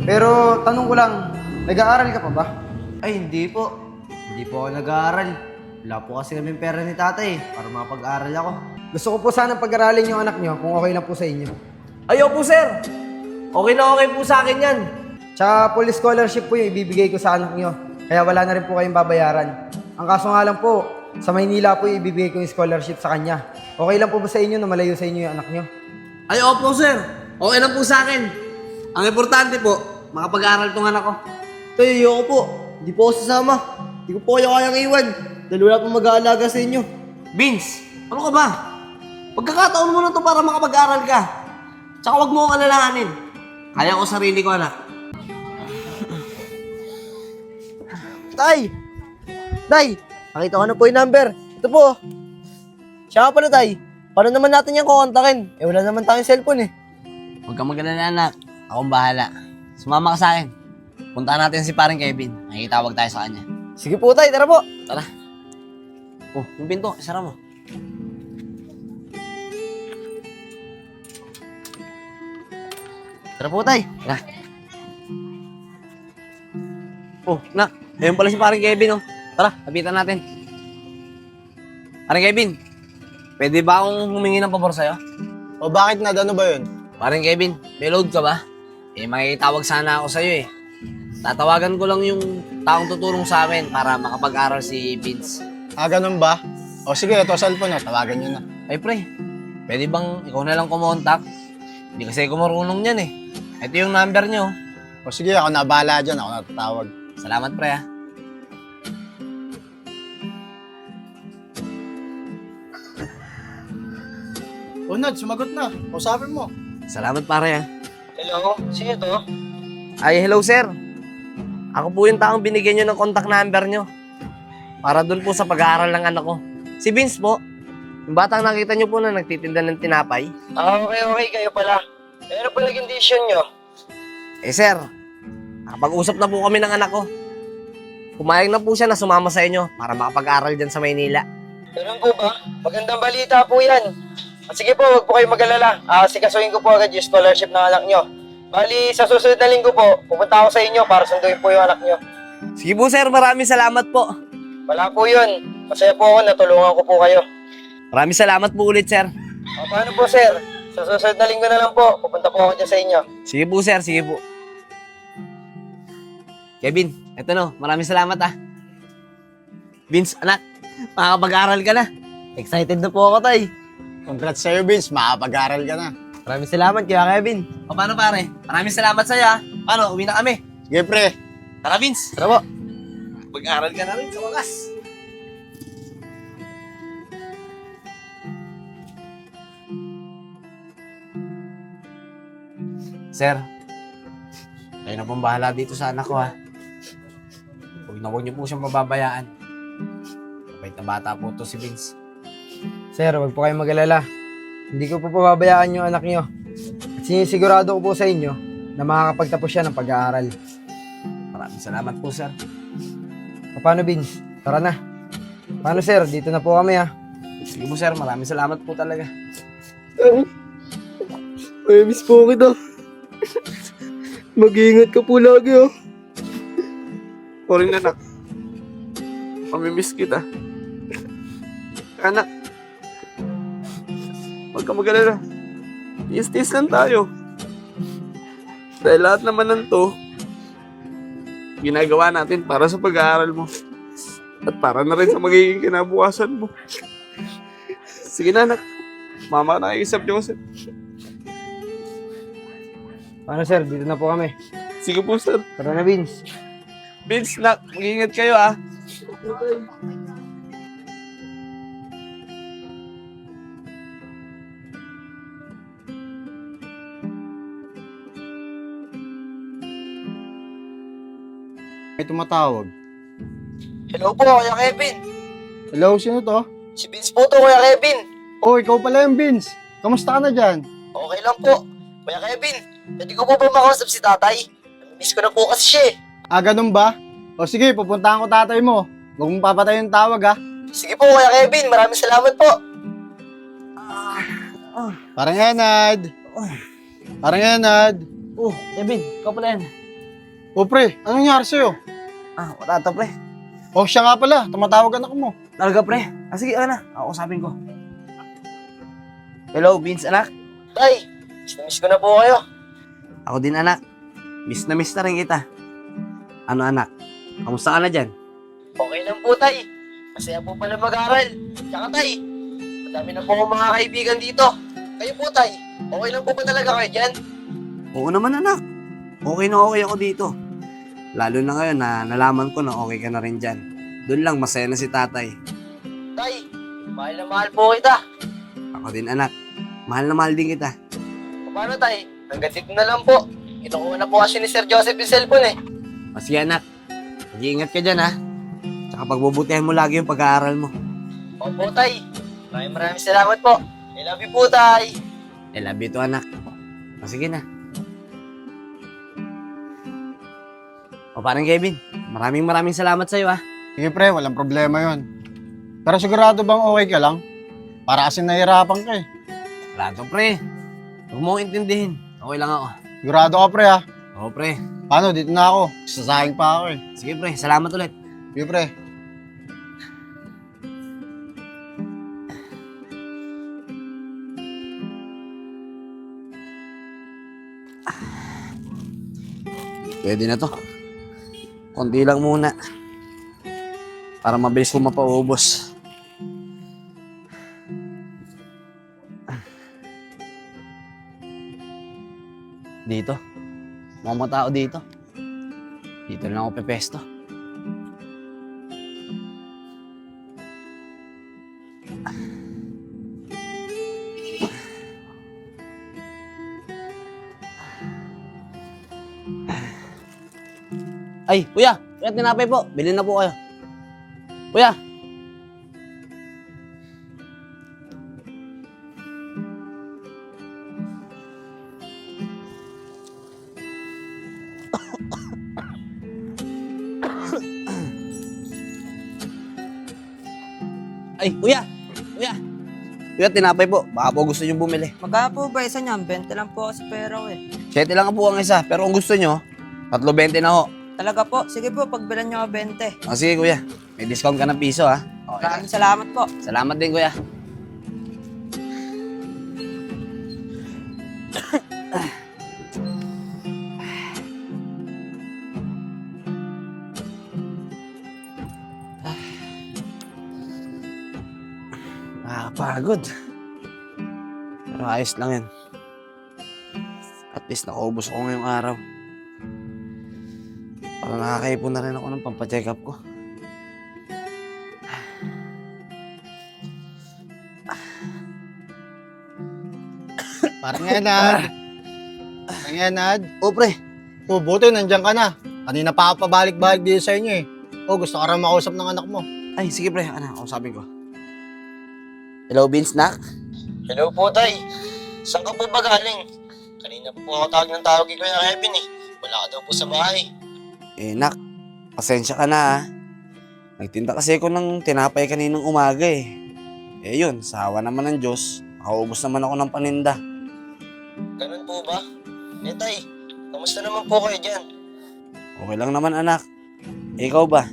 Pero tanong ko lang, nag-aaral ka pa ba? Ay, hindi po. Hindi po ako nag-aaral. Wala po kasi kaming pera ni tatay para makapag-aaral ako. Gusto ko po sanang pag-aralin yung anak nyo kung okay lang po sa inyo. Ayaw po, sir. Okay na okay po sa akin yan. Tsaka full scholarship po yung ibibigay ko sa anak nyo. Kaya wala na rin po kayong babayaran. Ang kaso nga lang po, sa Maynila po yung ibibigay ko yung scholarship sa kanya. Okay lang po ba sa inyo na malayo sa inyo yung anak nyo? Ayaw po, sir. Okay lang po sa akin. Ang importante po, makapag-aaral tong anak ko. Tay, ayoko po. Hindi po ako sasama. Hindi ko po kayo kayang iwan. Dahil wala pong mag-aalaga sa inyo. Vince, ano ka ba? Pagkakataon mo na to para makapag-aaral ka. Tsaka huwag mo akong alalahanin. Kaya ko sarili ko, anak. Tay! Tay! Nakita ko na po yung number. Ito po. Siya nga pala, Tay. Paano naman natin yung kukontakin? Eh, wala naman tayong cellphone eh. Huwag kang mag-alala, anak. Akong bahala. Sumama ka sa akin. Puntahan natin si paring Kevin. Nakikitawag tayo sa kanya. Sige po, Tay. Tara po. Tara. Oh, yung pinto. Isara mo. Tara po, Tay. Tara. Oh, nak. Ayun pala si paring Kevin, oh. Tara, lapitan natin. Paring Kevin, pwede ba akong humingi ng pabor sa'yo? O bakit na? Ano ba yun? Paring Kevin, may load ka ba? Eh, makikitawag sana ako sa'yo eh. Tatawagan ko lang yung taong tutulong sa amin para makapag-aral si Vince. Ah, ganun ba? O sige, ito cellphone na. Tawagan nyo na. Ay pre, pwede bang ikaw na lang kumontak? Hindi kasi ako marunong yan eh. Ito yung number nyo. O sige, ako na bahala dyan. Ako natatawag. Salamat pre ah. O Nad, sumagot na. Kausapin mo. Salamat pare ah. Hello? Sino to? Ay, hello sir. Ako po yung taong binigyan nyo ng contact number nyo. Para dun po sa pag-aaral ng anak ko. Si Vince po. Yung batang nakita nyo po na nagtitinda ng tinapay. Ah, okay. Kayo pala. Ano pala yung condition nyo? Eh sir, nakapag-usap na po kami ng anak ko. Pumayag na po siya na sumama sa inyo para makapag-aral dyan sa Maynila. Ganun po ba? Magandang balita po yan. Sige po, huwag po kayo mag-alala. Sikasuhin ko po agad yung scholarship ng anak nyo. Bali, sa susunod na linggo po, pupunta ako sa inyo para sunduin po yung anak nyo. Sige po sir, maraming salamat po. Wala po yun. Masaya po ako, natulungan ko po kayo. Maraming salamat po ulit sir. Paano po sir? Sa susunod na linggo na lang po, pupunta po ako dyan sa inyo. Sige po sir, sige po. Kevin, eto no, maraming salamat ah. Vince, anak, makakapag-aral ka na. Excited na po ako tay. Congrats sa'yo, Vince. Makapag-aral ka na. Maraming salamat kaya Kevin. O paano pare? Maraming salamat sa'yo ah. Paano, uwi na kami. Sige, pre. Tara Vince. Tara po. Mag-aral ka na rin sa wakas. Sir, kayo na pong bahala dito sa anak ko ha. Huwag niyo po siyang mababayaan. Mabait na bata po to si Vince. Sir, wag po kayong mag-alala. Hindi ko po pababayaan yung anak nyo. At sinisigurado ko po sa inyo na makakapagtapos siya ng pag-aaral. Maraming salamat po sir. Paano, Vince? Tara na. Paano, sir? Dito na po kami, ha? Sige po sir, maraming salamat po talaga. Ay, miss po kita. Mag-iingat ka po lagi oh. O rin anak, mamimiss kita. Anak, huwag ka mag-alala. Tiis-tiis lang tayo. Dahil lahat naman ng to, ginagawa natin para sa pag-aaral mo. At para na rin sa magiging kinabukasan mo. Sige na anak, mama na nakikisap niyo kasi. Paano, sir? Dito na po kami. Sige po sir. Tara na, Vince. Vince, nak, mag-iingat kayo ah. May tumatawag. Hello po, Kuya Kevin. Hello, sino to? Si Vince po to, Kuya Kevin. Oh, ikaw pala yung Vince. Kamusta ka na dyan? Okay lang po. Kuya Kevin, pwede ko po ba makausap si tatay? Miss ko na po kasi siya eh. Ah, ganun ba? O sige, pupuntahan ko tatay mo. Huwag mong papatay yung tawag, ha? Sige po, Kuya Kevin. Maraming salamat po. Parang Enad. Parang Enad. Oh, Kevin, ikaw pala yan. O pre, anong nangyari sa'yo? Ah, wala to, pre. O siya nga pala, tumatawag anak mo. Talaga, pre. Ah, sige, na. Ako sabihin ko. Hello, Vince, anak. Tay, miss ko na po kayo. Ako din, anak. Miss na rin kita. Ano, anak? Kamusta ka na dyan? Okay lang po, Tay. Masaya po pala mag-aral. Tsaka, Tay, madami na po akong mga kaibigan dito. Kayo po, Tay. Okay lang po ba talaga kayo dyan? Oo naman, anak. Okay na okay ako dito. Lalo na ngayon na nalaman ko na okay ka na rin dyan. Doon lang, masaya na si tatay. Tay, mahal na mahal po kita. Ako din, anak. Mahal na mahal din kita. Paano, Tay? Hanggang dito na lang po. Kinukuha na po kasi ni Sir Joseph yung cellphone eh. O sige, anak. Mag-iingat ka dyan, ha? Tsaka pagbubutihan mo lagi yung pag-aaral mo. Opo, Tay. Maraming salamat po. I love you po, Tay. I love you too, anak. O sige na. O parang Kevin, maraming salamat sa'yo, ha? Sige pre, walang problema yon. Pero sigurado bang okay ka lang? Para kasi nahihirapan ka eh. Wala to, pre. Huwag mo akong intindihin. Okay lang ako. Sigurado ka pre ha. Oo, pre. Paano, dito na ako. Sasahing pa ako eh. Sige, pre. Salamat ulit. Sige pre. Pwede na to. Konti lang muna. Para mabilis ko mapaubos. Dito. Mga tao dito. Dito na lang ako pepesto. Ay, kuya! Kuya, tinapay po. Bilhin na po kayo. Kuya! Ay, kuya! Kuya! Kuya, tinapay po. Baka po gusto nyo bumili. Magkano po ba isa niyan? 20 lang po kasi pera ko eh. 7 lang po ang isa. Pero kung gusto nyo, 3.20 na ho. Talaga po? Sige po, pagbilan niyo ako 20. O sige, kuya. May discount ka ng piso, ha? Okay. Maraming salamat po. Salamat din, kuya. Nakakapagod. Pero ayos lang yan. At least nakaubos ako ngayong araw. Parang nakakaipon na rin ako ng pampacheck up ko. Parang Enad. Parang Enad. O, pre. O, buti nandiyan ka na. Kanina pa ako pabalik-balik dito sa inyo eh. O, gusto ka rin makausap ng anak mo. Ay, sige, pre. Ano, sabi ko. Hello, Vince, nak? Hello po, Tay. Saan ka po ba galing? Kanina po ako tawag kay Kuya Kevin eh. Wala ka daw po sa bahay. Eh, nak. Pasensya ka na, ha? Nagtinda kasi ako ng tinapay kaninang umaga, eh. Eh, yun. Sawa naman ng Diyos. Nakaubos naman ako ng paninda. Ganun po ba? Eh, Tay, kamusta naman po kayo dyan? Okay lang naman, anak. Eh, ikaw ba?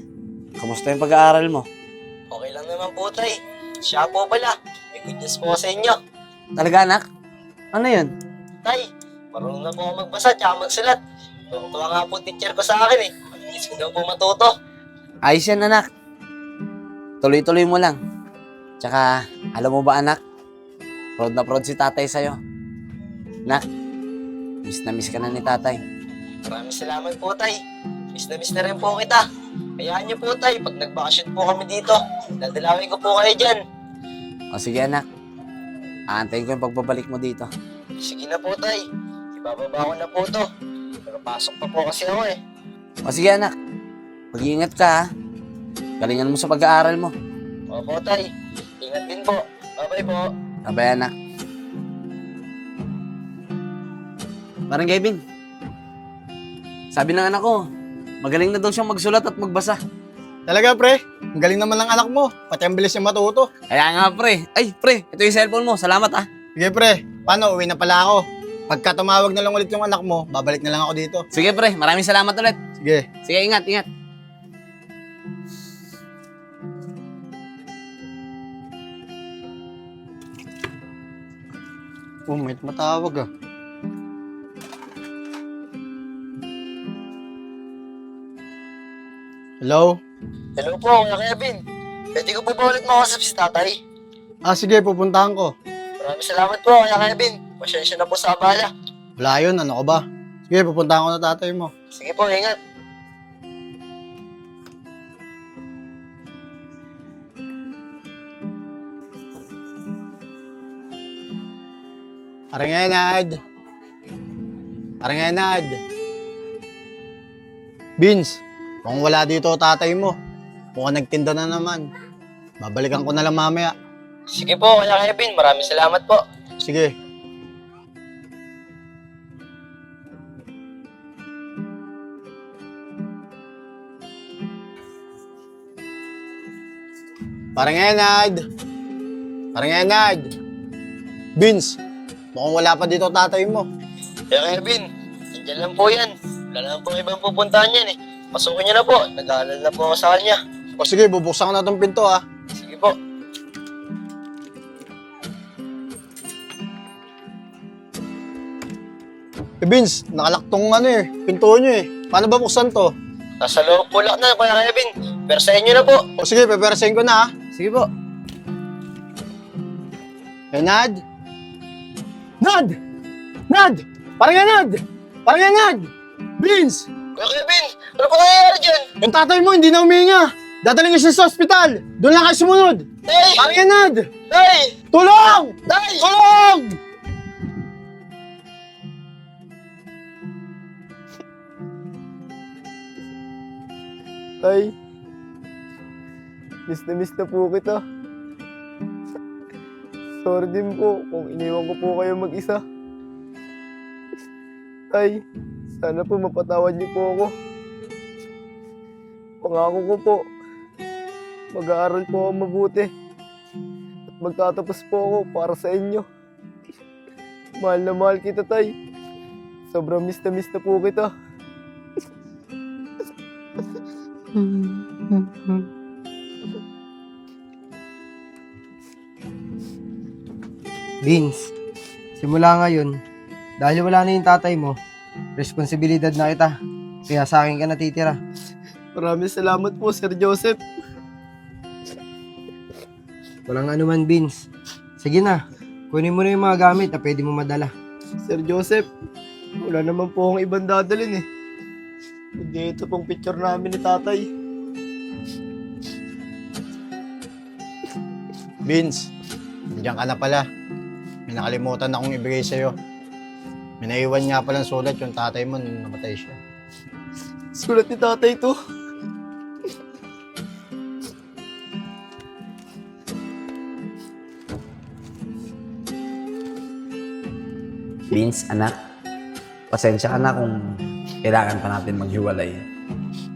Kamusta yung pag-aaral mo? Okay lang naman po, Tay. Siya po pala. May good news po sa inyo. Talaga, anak? Ano yun? Tay, marunong na po ako magbasa at magsulat. Tuwa nga po teacher ko sa akin eh. Mabilis ko daw po matuto. Ayos yan, anak. Tuloy-tuloy mo lang. Tsaka, alam mo ba, anak? Proud na proud si tatay sa'yo. Nak, miss na miss ka na ni tatay. Maraming salamat po, Tay. Miss na rin po kita. Hayaan niyo po, Tay, pag nagbakasyon po kami dito, dadalawin ko po kayo dyan. O sige, anak. Aantayin ko yung pagbabalik mo dito. Sige na po, Tay. Ibababa ko na po to. Pero pasok pa po kasi ako eh. O sige, anak. Mag-iingat ka, ha? Galingan mo sa pag-aaral mo. Opo, Tay. Ingat din po. Bye-bye po. Abay, anak. Parang Kevin. Sabi ng anak ko, magaling na daw siyang magsulat at magbasa. Talaga pre, ang galing naman ng anak mo. Pati ang bilis niya matuto. Kaya nga, pre. Ay, pre, ito yung cellphone mo. Salamat, ha? Sige pre, paano? Uwi na pala ako. Pagka tumawag na lang ulit yung anak mo, babalik na lang ako dito. Sige pre, maraming salamat ulit. Sige. Sige, ingat, ingat. Oh, may matawag ah. Hello? Hello po, Kuya Kevin. Pwede ko po ba ulit makausap si tatay? Ah, sige, pupuntahan ko. Maraming salamat po, Kuya Kevin. Pasensya na po sa abala. Wala yun, ano ka ba? Sige, pupuntahan ko na tatay mo. Sige po, ingat. Parang Enad. Parang Enad. Vince, kung wala dito tatay mo, mukhang nagtinda na naman. Babalikan ko na lang mamaya. Sige po, Kuya Kevin. Maraming salamat po. Sige. Parang Enad. Parang Enad. Vince, mukhang wala pa dito tatay mo. Kuya Kevin, nandiyan lang po yan. Wala naman po ibang pupuntahan yan eh. Pasukin niyo na po. Nag-aalala na po ako sa kanya. O sige, bubuksan ko na tong pinto ah. Sige po. Vince, nakalak tong pinto nyo eh. Paano ba buksan to? Nasa loob po lang na, Kuya Kevin. Pero sa inyo na po. O sige, peperasin ko na ah. Sige po. Nad? Nad! Nad! Parang Nad! Parang Nad! Vince! Kuya Kevin, ano po nangyayari dyan? Yung tatay mo hindi na huminga! Dadaling ko siya sa ospital! Doon lang kayo sumunod! Tay! Parang Nad! Tay! Tulong! Tay! Tulong! Tay, miss na po kita. Sorry din po kung iniwan ko po kayo mag-isa. Tay, sana po mapatawad niyo po ako. Pangako ko po, mag-aaral po ako mabuti. At magtatapos po ako para sa inyo. Mahal na mahal kita, Tay. Sobrang miss na po kita. Vince, simula ngayon, dahil wala na yung tatay mo, responsibilidad na kita. Kaya sa akin ka natitira. Maraming salamat po, Sir Joseph. Walang anuman, Vince. Sige na, kunin mo na yung mga gamit na pwede mo madala. Sir Joseph, wala naman po akong ibang dadalhin eh. Hindi ito pong picture namin ni tatay. Vince, nandiyan ka na pala. May nakalimutan akong ibigay sa'yo. May naiwan nga palang sulat yung tatay mo nung namatay siya. Sulat ni tatay to. Vince, anak, pasensya ka na kung kailangan pa natin maghiwalay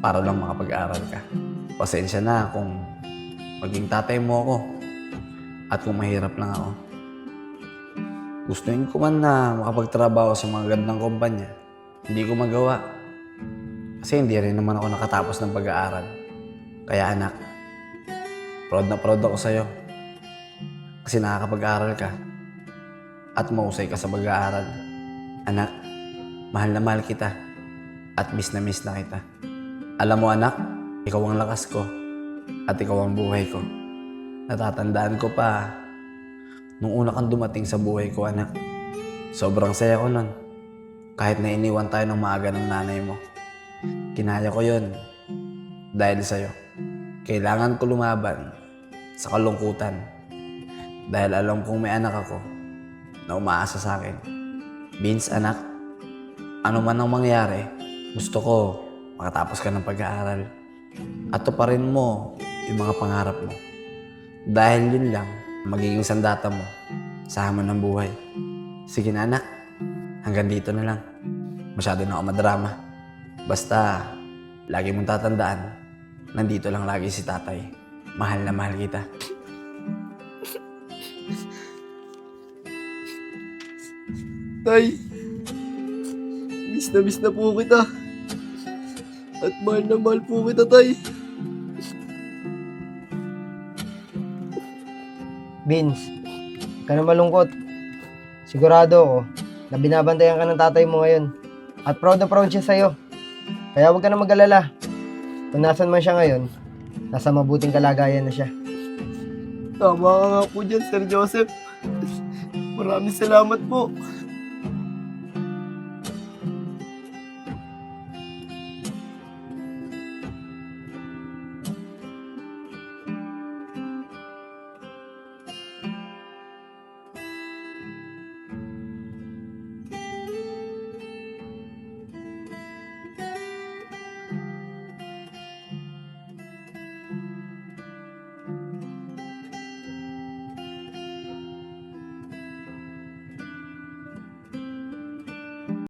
para lang makapag-aral ka. Pasensya na kung maging tatay mo ako at kung mahirap lang ako. Gustuin ko man na makapagtrabaho sa mga gandang kumpanya. Hindi ko magawa. Kasi hindi rin naman ako nakatapos ng pag-aaral. Kaya anak, proud na proud ako sa'yo. Kasi nakakapag-aaral ka. At mahusay ka sa pag-aaral. Anak, mahal na mahal kita. At miss na kita. Alam mo anak, ikaw ang lakas ko. At ikaw ang buhay ko. Natatandaan ko pa nung una kang dumating sa buhay ko, anak. Sobrang saya ko nun. Kahit na iniwan tayo ng maaga ng nanay mo. Kinaya ko yun dahil sa'yo. Kailangan ko lumaban sa kalungkutan. Dahil alam kong may anak ako na umaasa sa akin. Vince, anak, ano man ang mangyari, gusto ko makatapos ka ng pag-aaral. At tuparin mo yung mga pangarap mo. Dahil yun lang, magiging sandata mo sa hamon ng buhay. Sige na anak, hanggang dito na lang. Masyado na ako madrama. Basta, lagi mong tatandaan, nandito lang lagi si tatay. Mahal na mahal kita. Tay, Miss na po kita. At mahal na mahal po kita, Tay. Vince, huwag ka na malungkot. Sigurado ako na binabantayan ka ng tatay mo ngayon. At proud na proud siya sa'yo. Kaya huwag ka na mag-alala. Kung nasan man siya ngayon, nasa mabuting kalagayan na siya. Tama ka nga po dyan, Sir Joseph. Maraming salamat po.